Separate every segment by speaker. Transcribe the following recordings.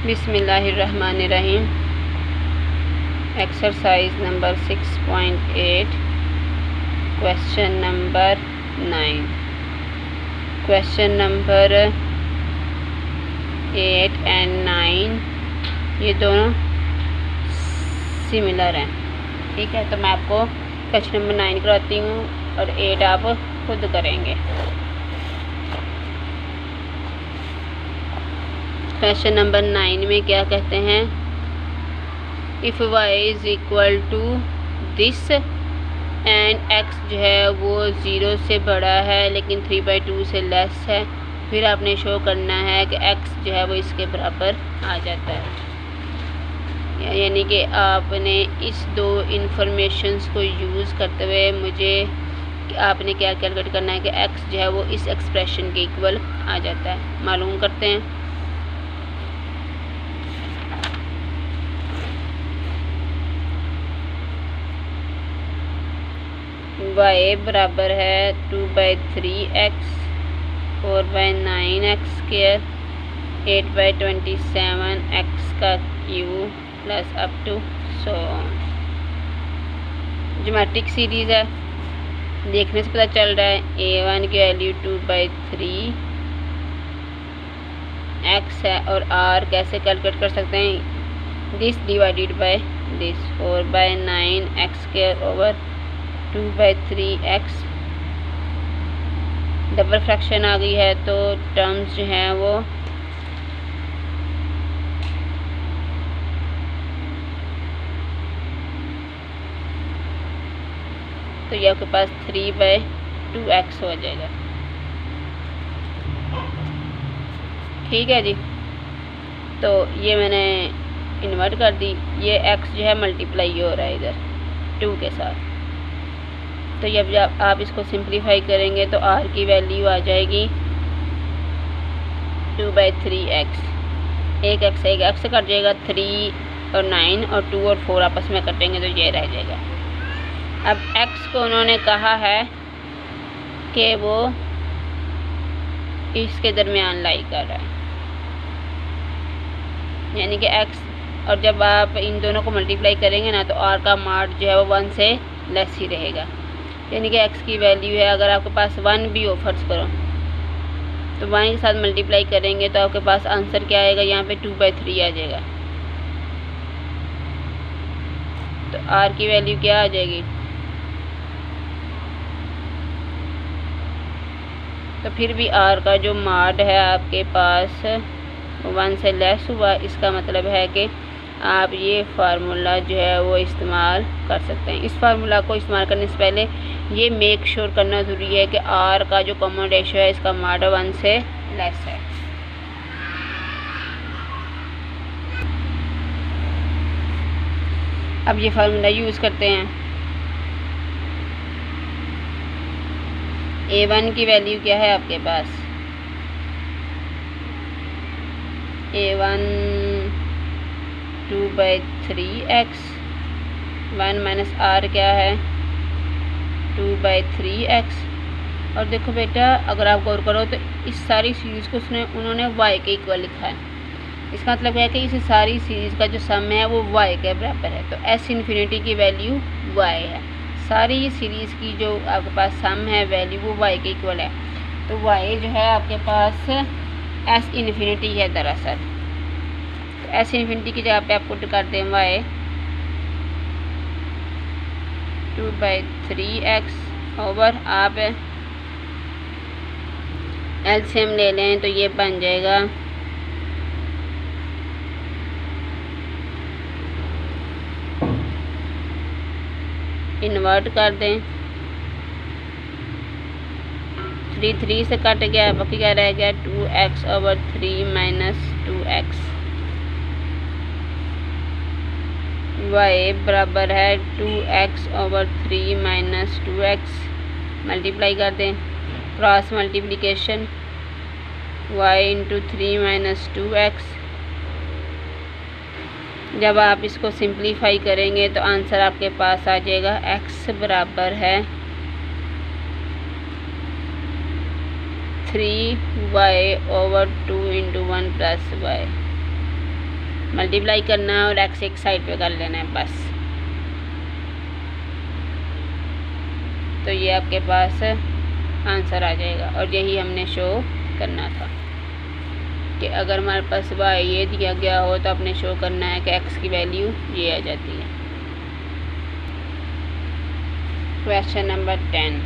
Speaker 1: बिस्मिल्लाहिर्रहमानिर्रहीम। Exercise number 6.8 question number 9। Question number 8 and 9 ये दोनों सिमिलर हैं। ठीक है, तो मैं आपको क्वेश्चन नंबर 9 कराती हूँ और 8 आप खुद करेंगे। क्वेश्चन नंबर 9 में क्या कहते हैं, if y is equal to this and x जो है वो 0 से बड़ा है लेकिन 3/2 से लेस है, फिर आपने शो करना है कि x जो है वो इसके बराबर आ जाता है। यानी कि आपने इस दो इंफॉर्मेशंस को यूज़ करते हुए मुझे आपने क्या कैलकुलेट करना है कि x जो है वो इस एक्सप्रेशन के इक्वल आ जाता है। मालूम करते हैं। y बराबर है 2/3x 4/9x², 8/27x का cube plus up to so on. Geometric series है, देखने से पता चल रहा है a1 की वैल्यू 2/3x है और r कैसे कैलकुलेट कर सकते हैं, this divided by this 4/9x² over 2/3x। Double fraction आ गई है तो टर्म्स जो हैं वो तो ये आपके पास 3/2x हो जाएगा। ठीक है जी, तो ये मैंने इन्वर्ट कर दी, ये x जो है मल्टीप्लाई हो रहा है इधर 2 के साथ। तो जब आप इसको सिंप्लीफाई करेंगे तो r की वैल्यू आ जाएगी 2/3x। एक x कट जाएगा, 3 और 9 और 2 और 4 आपस में कटेंगे तो ये रह जाएगा। अब x को उन्होंने कहा है कि वो इसके दरमियान लाई कर रहा है, यानी कि x, और जब आप इन दोनों को मल्टीप्लाई करेंगे ना तो r का मार्ड जो है वो 1 से लेस ही रहेगा। यानी कि x की वैल्यू है, अगर आपके पास 1 भी हो फर्ज करो तो 1 के साथ मल्टीप्लाई करेंगे तो आपके पास आंसर क्या आएगा, यहाँ पे 2/3 आ जाएगा। तो r की वैल्यू क्या आ जाएगी, तो फिर भी r का जो मार्ड है आपके पास 1 से लेस हुआ। इसका मतलब है कि आप ये फार्मूला जो है वो इस्तेमाल कर सकते हैं। इस फार्मूला को इस्तेमाल करने से पहले ये मेक श्योर करना ज़रूरी है कि r का जो कॉमन रेशियो है इसका मार्ड 1 से लेस है। अब ये फार्मूला यूज़ करते हैं। a1 की वैल्यू क्या है आपके पास, a1 2/3x, 1 माइनस r क्या है 2/3x। और देखो बेटा, अगर आप गौर करो तो इस सारी सीरीज़ को उन्होंने y के इक्वल लिखा है। इसका मतलब है कि इस सारी सीरीज़ का जो सम है वो y के बराबर है। तो s इन्फिनिटी की वैल्यू y है। सारी सीरीज़ की जो आपके पास सम है वैल्यू वो y के इक्वल है। तो y जो है आपके पास s इन्फिनिटी है दरअसल। तो s इन्फिनिटी की जगह पे आप पुट कर दें y 2/3x ओवर, आप एलसीएम ले लें तो ये बन जाएगा इन्वर्ट कर दें, 3 से कट गया, बाकी क्या रह गया 2x over 3 minus 2x। y बराबर है 2x over 3 minus 2x। Multiply कर दें, cross multiplication y into 3 minus 2x। जब आप इसको सिंप्लीफाई करेंगे तो आंसर आपके पास आ जाएगा x बराबर है 3y over 2 into 1 plus y। Multiply करना है और x एक साइड पे कर लेना है बस। तो ये आपके पास आंसर आ जाएगा। और यही हमने शो करना था कि अगर हमारे पास y ये दिया गया हो तो आपने शो करना है कि x की वैल्यू ये आ जाती है। Question number 10।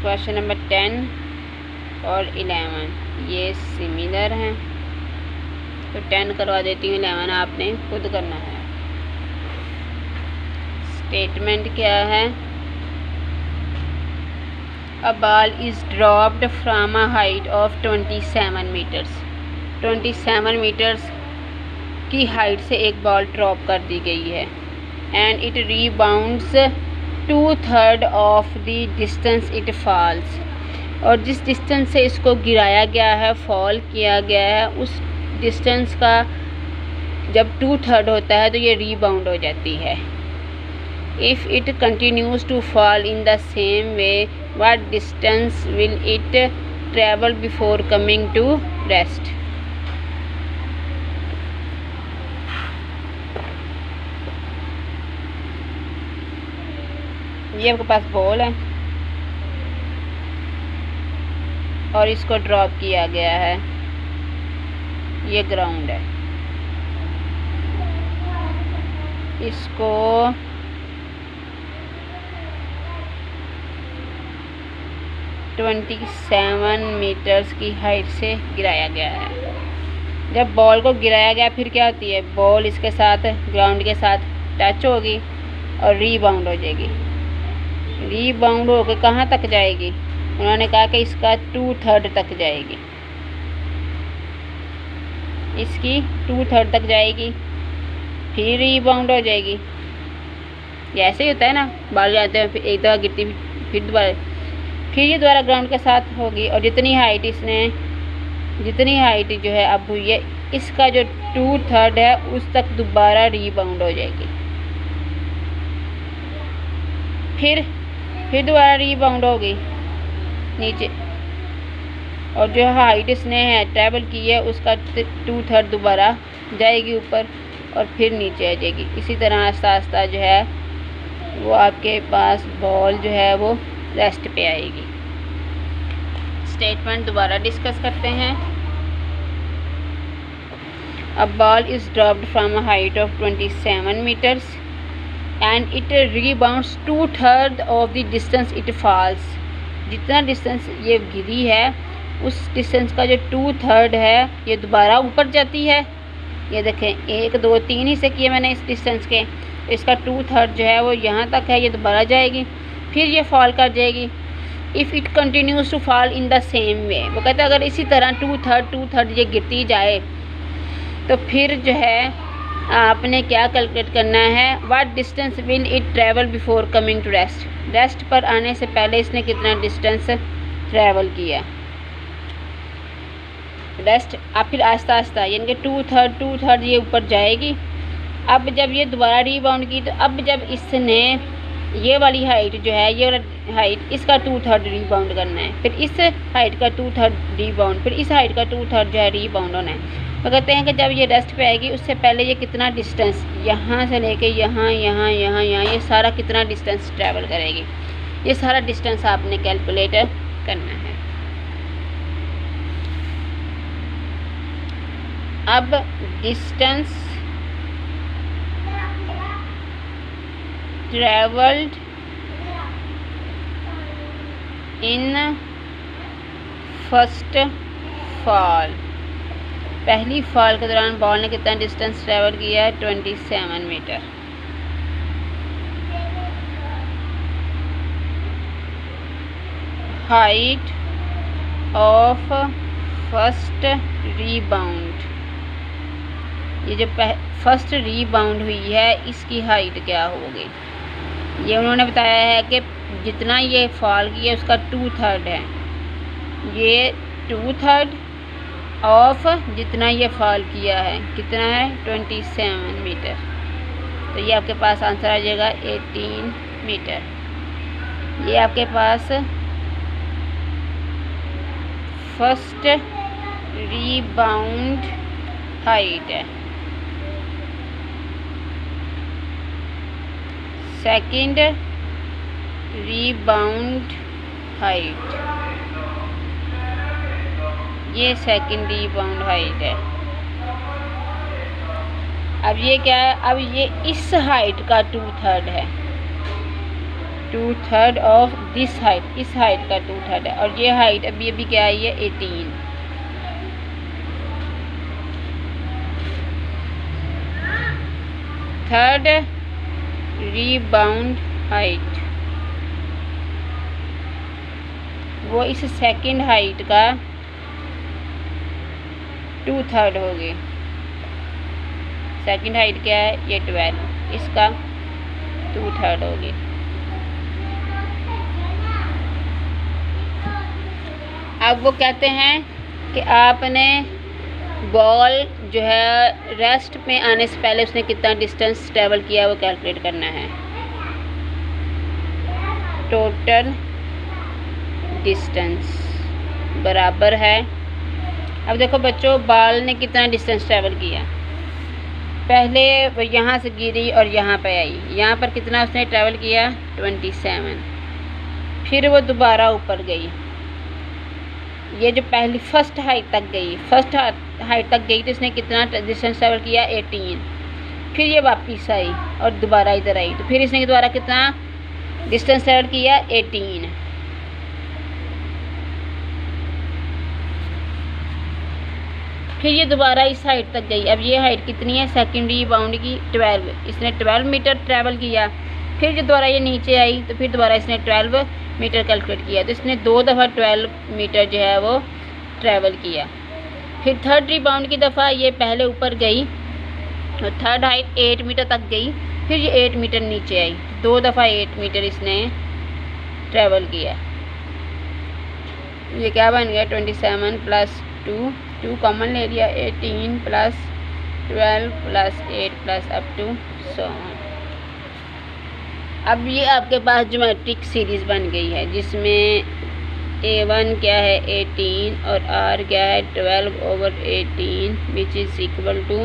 Speaker 1: क्वेश्चन नंबर 10 और 11 ये सिमिलर हैं, तो 10 करवा देती हूँ, 11 आपने खुद करना है। स्टेटमेंट क्या है? A ball is dropped from a height of 27 meters. 27 metres की हाइट से एक बॉल ड्रॉप कर दी गई है and it rebounds 2/3 of the distance it false. और जिस डिस्टेंस से इसको गिराया गया है, फॉल किया गया है, उस डिस्टेंस का जब 2/3 होता है तो ये रीबाउंड हो जाती है। If it continues to fall in the same way, what distance will it travel before coming to rest? ये आपके पास बॉल है और इसको ड्रॉप किया गया है, ये ग्राउंड है। इसको 27 मीटर्स की हाइट से गिराया गया है। जब बॉल को गिराया गया फिर क्या होती है, बॉल इसके साथ ग्राउंड के साथ टच होगी और रीबाउंड हो जाएगी। रीबाउंड होकर कहाँ तक जाएगी? उन्होंने कहा कि इसका 2/3 तक जाएगी, इसकी 2/3 तक जाएगी, फिर रीबाउंड हो जाएगी। ये ऐसे ही होता है ना, बॉल जाते हैं फिर एक दफ़ा गिरती फिर दोबारा, फिर ये दोबारा ग्राउंड के साथ होगी। और जितनी हाइट जो है अब हुई है, इसका जो 2/3 है उस तक दोबारा रीबाउंड हो जाएगी, फिर दोबारा रीबाउंड होगी नीचे। और जो हाइट इसने है ट्रैवल की है उसका 2/3 दोबारा जाएगी ऊपर और फिर नीचे आ जाएगी। इसी तरह आस्ता आस्ता जो है वो आपके पास बॉल जो है वो रेस्ट पे आएगी। स्टेटमेंट दोबारा डिस्कस करते हैं। A ball is dropped from a height of 27 metres and it rebounds 2/3 of the distance it falls. जितना डिस्टेंस ये गिरी है उस डिस्टेंस का जो 2/3 है ये दोबारा ऊपर जाती है। ये देखें 1 2 3 हिस्से किए मैंने इस डिस्टेंस के, इसका 2/3 जो है वो यहाँ तक है, ये दोबारा जाएगी, फिर ये फॉल कर जाएगी। If it continues to fall in the same way, वो कहते हैं अगर इसी तरह 2/3 ये गिरती जाए तो फिर जो है आपने क्या कैलकुलेट करना है, what distance will it travel before coming to rest. Rest पर आने से पहले इसने कितना डिस्टेंस ट्रैवल किया। रेस्ट अब फिर आस्ता आस्ता यानी कि 2/3 ये ऊपर जाएगी। अब जब ये दोबारा रीबाउंड की तो अब जब इसने ये वाली हाइट जो है, ये वाला हाइट, इसका 2/3 रीबाउंड करना है, फिर इस हाइट का 2/3 रीबाउंड, फिर इस हाइट का 2/3 जो है रीबाउंड होना है। तो कहते हैं कि जब ये रेस्ट पे आएगी उससे पहले ये कितना डिस्टेंस यहाँ से लेके यहाँ ये सारा कितना डिस्टेंस ट्रैवल करेगी, ये सारा डिस्टेंस आपने कैलकुलेट करना है। अब distance travelled in first fall, पहली फॉल के दौरान बॉल ने कितना डिस्टेंस ट्रैवल किया है, 27 metre. Height of first rebound, ये जो फर्स्ट रीबाउंड हुई है इसकी हाइट क्या होगी, ये उन्होंने बताया है कि जितना ये फॉल किया उसका 2/3 है, ये 2/3 ऑफ जितना ये फॉल किया है कितना है 27 मीटर। तो ये आपके पास आंसर आ जाएगा 18 मीटर। ये आपके पास फर्स्ट रीबाउंड हाइट है। सेकंड रीबाउंड हाइट, ये सेकंड रीबाउंड हाइट है। अब ये क्या है, अब ये इस हाइट का 2/3 है, 2/3 ऑफ दिस हाइट, इस हाइट का 2/3 है। और ये हाइट अभी क्या है, ये 18। थर्ड रीबाउंड हाइट, वो इस सेकंड हाइट का 2/3 होगी। सेकंड हाइट क्या है, ये 12, इसका 2/3 होगी। अब वो कहते हैं कि आपने बॉल जो है रेस्ट में आने से पहले उसने कितना डिस्टेंस ट्रेवल किया वो कैलकुलेट करना है। टोटल डिस्टेंस बराबर है, अब देखो बच्चों बॉल ने कितना डिस्टेंस ट्रेवल किया। पहले वो यहाँ से गिरी और यहाँ पे आई, यहाँ पर कितना उसने ट्रेवल किया, 27। फिर वो दोबारा ऊपर गई, ये जो पहली फर्स्ट हाइट तक गई, फर्स्ट हाइट तक गई तो इसने कितना डिस्टेंस ट्रेवल किया, 18। फिर ये वापस आई और दोबारा इधर आई, तो फिर इसने दोबारा कितना डिस्टेंस ट्रेवल किया, 18। फिर ये दोबारा इस हाइट तक गई। अब ये हाइट कितनी है, सेकंड रीबाउंड की 12, इसने 12 मीटर ट्रैवल किया। फिर जो दोबारा ये नीचे आई तो फिर दोबारा इसने 12 मीटर कैलकुलेट किया, तो इसने 2 दफ़ा 12 मीटर जो है वो ट्रैवल किया। फिर थर्ड रीबाउंड की दफ़ा ये पहले ऊपर गई और थर्ड हाइट 8 मीटर तक गई, फिर ये 8 मीटर नीचे आई, 2 दफ़ा 8 मीटर इसने ट्रैवल किया। ये क्या बन गया, 27 + 2, 2 कॉमन ले लिया, 18 + 12 + 8 + अप टू 100। अब ये आपके पास ज्योमेट्रिक सीरीज़ बन गई है जिसमें A1 क्या है, 18 और R क्या है, 12/18 विच इज़ इक्वल टू,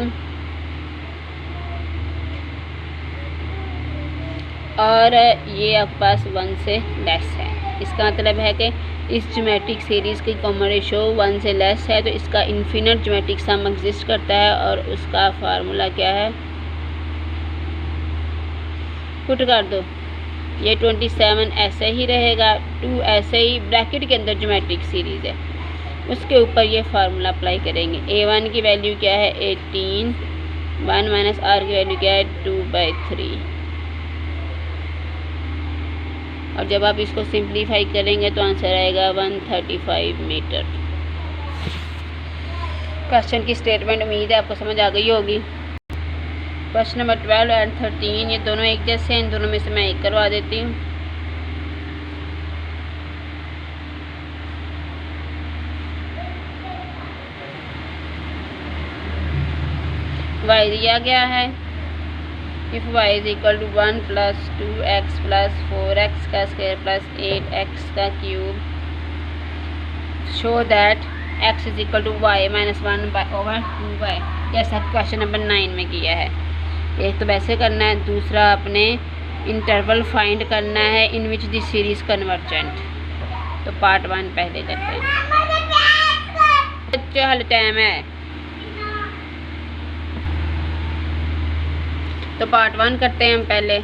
Speaker 1: और ये आपके पास 1 से लेस है। इसका मतलब है कि इस ज्योमेट्रिक सीरीज़ की कॉमन रेशो 1 से लेस है, तो इसका इन्फिनिट ज्योमेट्रिक सम एग्जिस्ट करता है और उसका फार्मूला क्या है, पुट कर दो। ये 27 ऐसे ही रहेगा, 2 ऐसे ही, ब्रैकेट के अंदर ज्योमेट्रिक सीरीज़ है, उसके ऊपर ये फार्मूला अप्लाई करेंगे। A1 की वैल्यू क्या है, 18, 1 - R की वैल्यू क्या है, 2/3। और जब आप इसको सिंप्लीफाई करेंगे तो आंसर आएगा 135 मीटर। क्वेश्चन की स्टेटमेंट उम्मीद है आपको समझ आ गई होगी। क्वेश्चन नंबर 12 और 13 ये दोनों एक जैसे हैं, इन दोनों में से मैं एक करवा देती हूँ। y दिया गया है, if y is equal to 1 + 2x + 4x का स्क्वायर + 8x का cube, show that x is equal to y - 1/2y, जैसा क्वेश्चन नंबर 9 में किया है। एक तो वैसे करना है, दूसरा अपने इंटरवल फाइंड करना है इन विच दिस सीरीज कन्वर्जेंट। तो पार्ट 1 पहले करते हैं, बच्चे हल टाइम है। तो पार्ट 1 करते हैं हम पहले।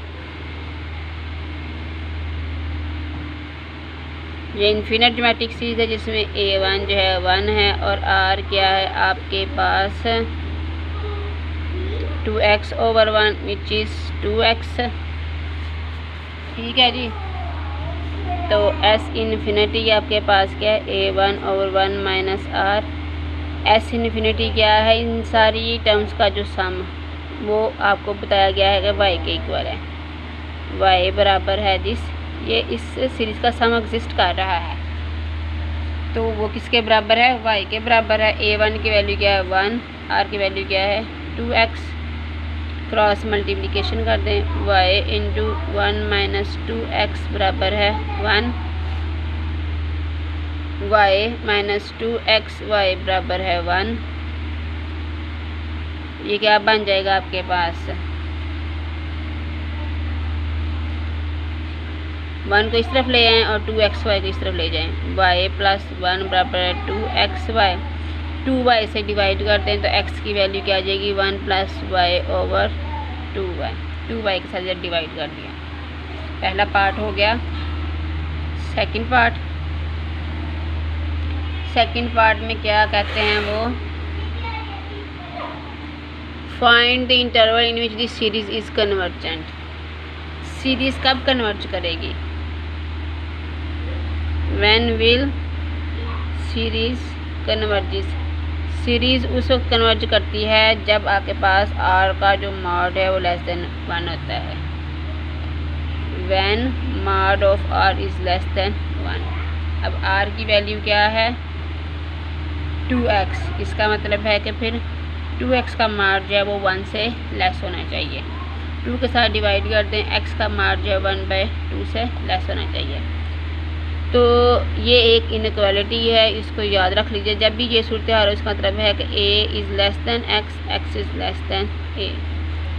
Speaker 1: ये इन्फिनिट ज्योमेट्रिक सीरीज है जिसमें A1 जो है 1 है और R क्या है आपके पास 2x/1 विच इज़ 2x। ठीक है जी, तो S इन्फिनिटी आपके पास क्या है, A1/1 - R। S इन्फिनिटी क्या है, इन सारी टर्म्स का जो सम वो आपको बताया गया है कि y के इक्वल है, y बराबर है दिस, ये इस सीरीज़ का सम एग्जिस्ट कर रहा है, तो वो किसके बराबर है, y के बराबर है। A1 की वैल्यू क्या है 1, R की वैल्यू क्या है 2x, क्रॉस मल्टीप्लिकेशन कर दें, y × 1 - 2x बराबर है 1, वाई माइनस 2x वाई बराबर है 1। ये क्या बन जाएगा आपके पास, 1 को इस तरफ ले आएँ और 2xy को इस तरफ ले जाएं। y प्लस 1 बराबर है 2xy। 2y से डिवाइड करते हैं तो x की वैल्यू क्या आ जाएगी, 1 plus Y over 2y। 2y के साथ जब डिवाइड कर दिया, पहला पार्ट हो गया। सेकंड पार्ट में क्या कहते हैं वो, find the interval in which the series is convergent. Series कब कन्वर्ज करेगी, when will series converges. Series उस वक्त कन्वर्ज करती है जब आपके पास r का जो मॉड है वो लेस देन 1 होता है। When mod of r is less than 1। अब r की वैल्यू क्या है, 2x। इसका मतलब है कि फिर 2x का मॉड जो है वो 1 से लेस होना चाहिए। 2 के साथ डिवाइड कर दें, x का मॉड जो है 1/2 से लेस होना चाहिए। तो ये एक इनइक्वालिटी है, इसको याद रख लीजिए। जब भी ये सूरत हाल हो, इसका मतलब है कि a is less than x, x is less than a।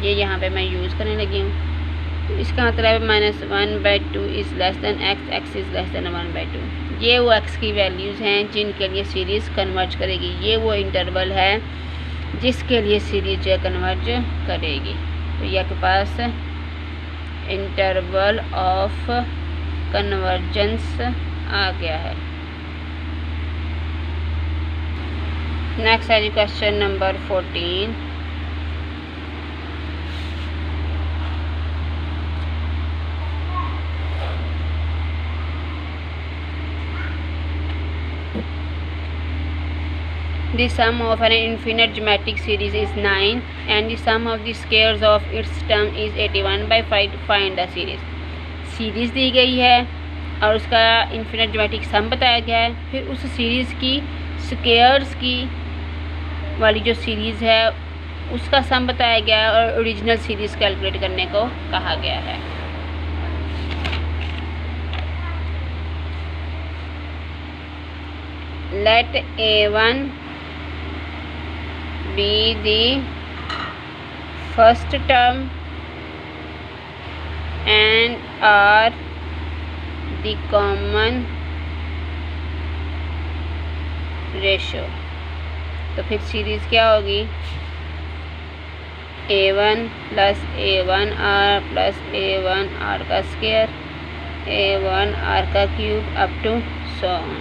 Speaker 1: ये यहाँ पे मैं यूज़ करने लगी हूँ। तो इसका मतलब है -1/2 is less than x, x is less than 1/2। ये वो x की वैल्यूज़ हैं जिनके लिए सीरीज़ कन्वर्ज करेगी। ये वो इंटरवल है जिसके लिए सीरीज जो कन्वर्ज करेगी। तो ये आपके पास इंटरवल ऑफ कन्वर्जेंस आ गया है। नेक्स्ट है जी question number 14। The sum of an infinite geometric series is 9 and the sum of the squares of its term is 81/5 to find the series। Series दी गई है और उसका इन्फिनिट ज्योमेट्रिक सम बताया गया है। फिर उस सीरीज़ की स्क्वायर्स की वाली जो सीरीज़ है उसका सम बताया गया है और ओरिजिनल सीरीज़ कैलकुलेट करने को कहा गया है। Let a1 be the first term and r the common ratio। तो फिर सीरीज़ क्या होगी, a1 plus a1r plus a1r का स्क्वायर a1r का cube up to so on.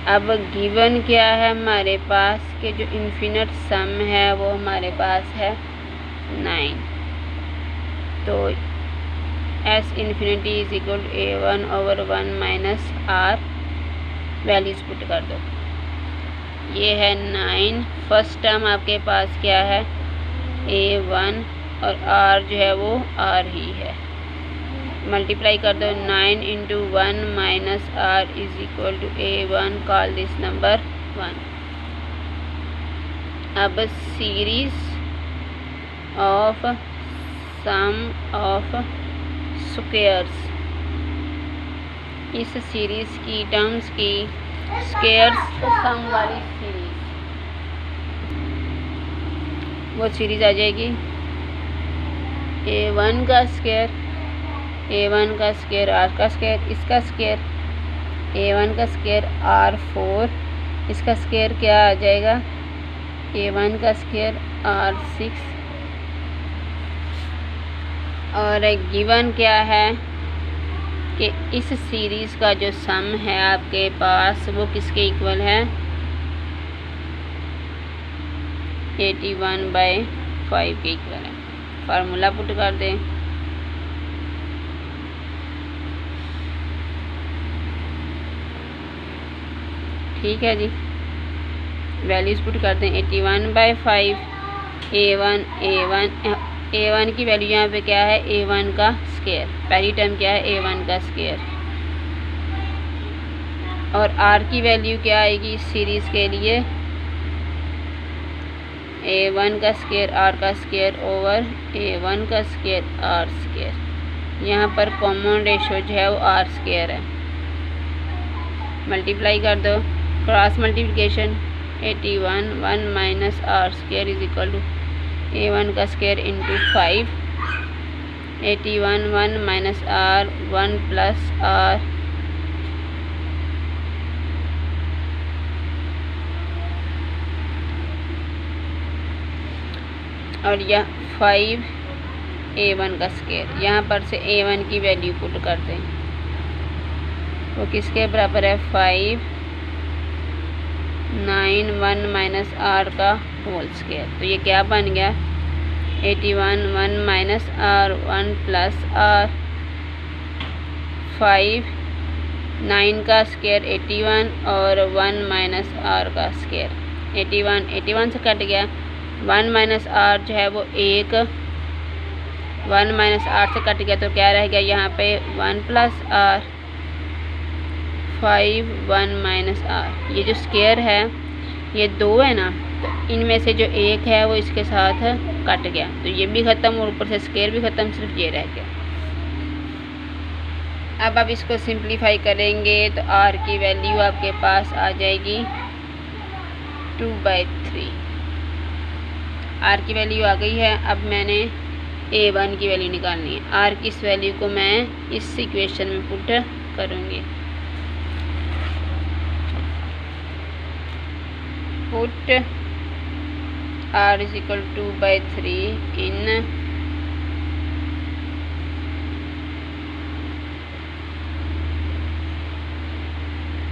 Speaker 1: अब गिवन क्या है हमारे पास कि जो इन्फिनिट सम है वो हमारे पास है 9। तो s infinity is equal to a1/1 minus r, values put कर दो। ये है 9। फर्स्ट टर्म आपके पास क्या है, a1 और r जो है वो r ही है। मल्टीप्लाई कर दो, 9 into 1 minus r is equal to a1, call this number 1। अब series of sum of squares, इस सीरीज़ की टर्म्स की स्क्वायर्स सम वाली सीरीज़, वो सीरीज़ आ जाएगी a1 का स्क्वायर, a1 का स्क्वायर r का स्क्वायर, इसका स्क्वायर a1 का स्क्वायर r4, इसका स्क्वायर क्या आ जाएगा, a1 का स्क्वायर r6। और गिवन क्या है कि इस सीरीज़ का जो सम है आपके पास वो किसके इक्वल है, 81/5 के इक्वल है। फार्मूला पुट कर दें, ठीक है जी। वैल्यूज़ पुट करते हैं, 81/5 a1 की वैल्यू यहाँ पे क्या है, a1 का स्क्वायर, पहली टर्म क्या है, a1 का स्क्वायर। और r की वैल्यू क्या आएगी इस सीरीज़ के लिए, a1 का स्क्वायर r का स्क्वायर ओवर a1 का स्क्वायर r स्क्वायर। यहाँ पर कॉमन रेशो जो है वो r स्क्वायर है। मल्टीप्लाई कर दो, cross multiplication 81 1 minus R square is equal to A1 का square into 5, 81 1 minus R 1 plus R और यह 5 A1 का स्क्वायर। यहाँ पर से A1 की वैल्यू पुट करते हैं, वो किसके बराबर है 5 9 1 माइनस आर का होल स्क्वायर। तो ये क्या बन गया 81 1 माइनस आर 1 प्लस आर 5 9 का स्क्वायर 81 और 1 माइनस आर का स्क्वायर 81 से कट गया, 1 माइनस आर जो है वो 1, 1 माइनस आर से कट गया तो क्या रह गया यहाँ पे 1 प्लस आर 5 1 माइनस आर। ये जो स्क्वायर है ये 2 है ना, तो इनमें से जो एक है वो इसके साथ कट गया तो ये भी ख़त्म और ऊपर से स्क्वायर भी ख़त्म, सिर्फ ये रह गया। अब आप इसको सिंप्लीफाई करेंगे तो आर की वैल्यू आपके पास आ जाएगी 2/3। आर की वैल्यू आ गई है। अब मैंने A1 की वैल्यू निकालनी है। आर की इस वैल्यू को मैं इस इक्वेशन में पुट करूँगी। Put R is equal 2/3 in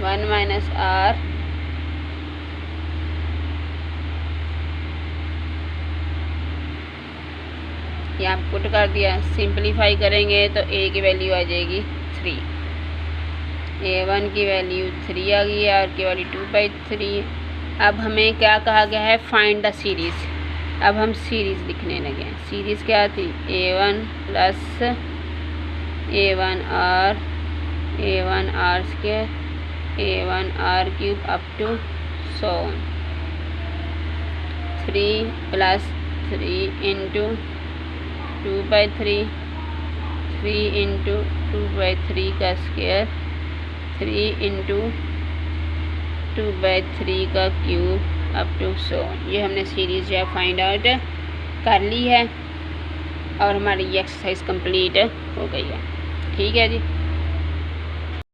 Speaker 1: one minus R यहाँ पुट कर दिया। सिंपलीफाई करेंगे तो A की वैल्यू आ जाएगी 3, A1 की वैल्यू 3 आ गई है, R की वैल्यू 2/3। अब हमें क्या कहा गया है फाइंड द सीरीज़। अब हम सीरीज़ लिखने लगे हैं। सीरीज़ क्या थी A1 plus A1 R square A1 R cube up to 3 plus 3 into 2/3 3 into 2/3 का स्क्वायर 3 इंटू 2/3 का क्यूब अप टू 100। ये हमने सीरीज़ जो है फाइंड आउट कर ली है और हमारी ये एक्सरसाइज कंप्लीट हो गई है। ठीक है जी।